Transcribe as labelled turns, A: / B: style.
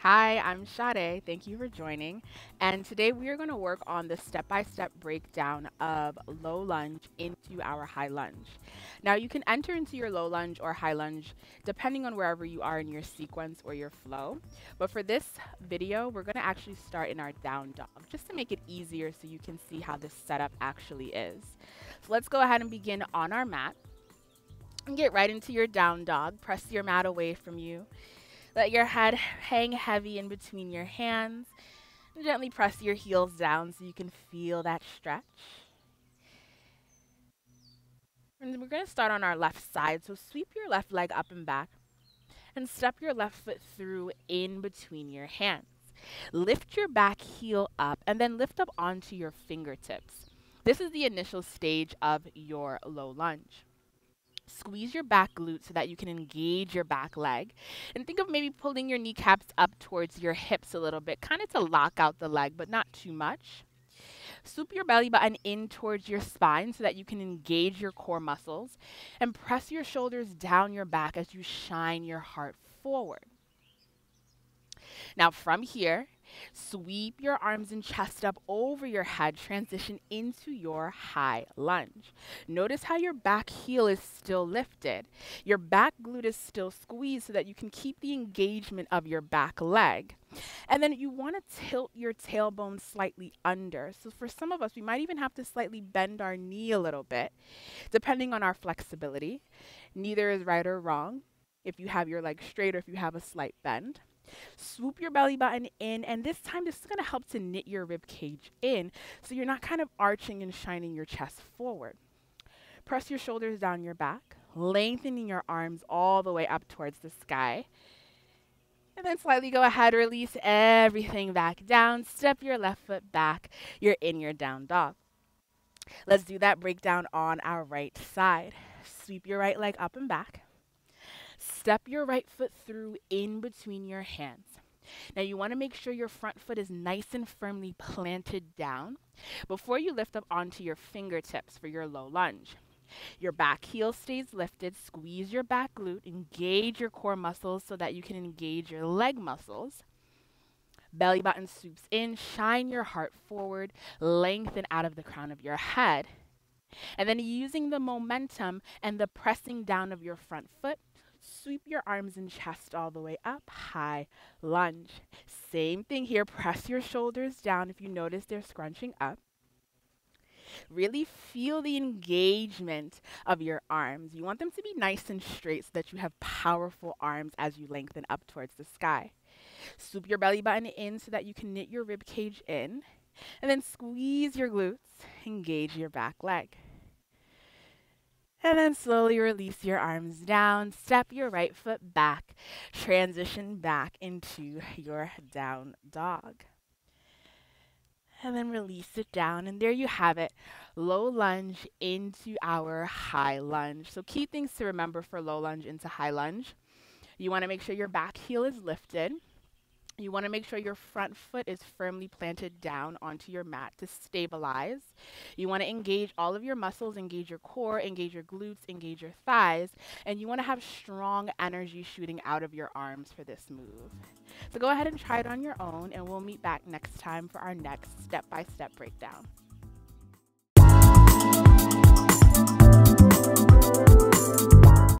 A: Hi, I'm Sade. Thank you for joining. And today we are going to work on the step-by-step breakdown of low lunge into our high lunge. Now you can enter into your low lunge or high lunge depending on wherever you are in your sequence or your flow. But for this video, we're going to actually start in our down dog just to make it easier so you can see how this setup actually is. So let's go ahead and begin on our mat and get right into your down dog. Press your mat away from you. Let your head hang heavy in between your hands. And gently press your heels down so you can feel that stretch. And we're going to start on our left side. So sweep your left leg up and back and step your left foot through in between your hands. Lift your back heel up and then lift up onto your fingertips. This is the initial stage of your low lunge. Squeeze your back glute so that you can engage your back leg. And think of maybe pulling your kneecaps up towards your hips a little bit, kind of to lock out the leg, but not too much. Swoop your belly button in towards your spine so that you can engage your core muscles. And press your shoulders down your back as you shine your heart forward. Now from here, sweep your arms and chest up over your head, transition into your high lunge. Notice how your back heel is still lifted. Your back glute is still squeezed so that you can keep the engagement of your back leg. And then you want to tilt your tailbone slightly under. So for some of us, we might even have to slightly bend our knee a little bit, depending on our flexibility. Neither is right or wrong if you have your leg straight or if you have a slight bend. Swoop your belly button in, and this time this is going to help to knit your rib cage in so you're not kind of arching and shining your chest forward. Press your shoulders down your back, lengthening your arms all the way up towards the sky. And then slightly go ahead, release everything back down, step your left foot back, you're in your down dog. Let's do that breakdown on our right side. Sweep your right leg up and back. Step your right foot through in between your hands. Now you want to make sure your front foot is nice and firmly planted down before you lift up onto your fingertips for your low lunge. Your back heel stays lifted. Squeeze your back glute. Engage your core muscles so that you can engage your leg muscles. Belly button swoops in. Shine your heart forward. Lengthen out of the crown of your head. And then using the momentum and the pressing down of your front foot, sweep your arms and chest all the way up, high lunge. Same thing here, press your shoulders down if you notice they're scrunching up. Really feel the engagement of your arms. You want them to be nice and straight so that you have powerful arms as you lengthen up towards the sky. Swoop your belly button in so that you can knit your rib cage in. And then squeeze your glutes, engage your back leg. And then slowly release your arms down, step your right foot back, transition back into your down dog. And then release it down, and there you have it, low lunge into our high lunge. So key things to remember for low lunge into high lunge. You want to make sure your back heel is lifted. You want to make sure your front foot is firmly planted down onto your mat to stabilize. You want to engage all of your muscles, engage your core, engage your glutes, engage your thighs, and you want to have strong energy shooting out of your arms for this move. So go ahead and try it on your own, and we'll meet back next time for our next step-by-step breakdown.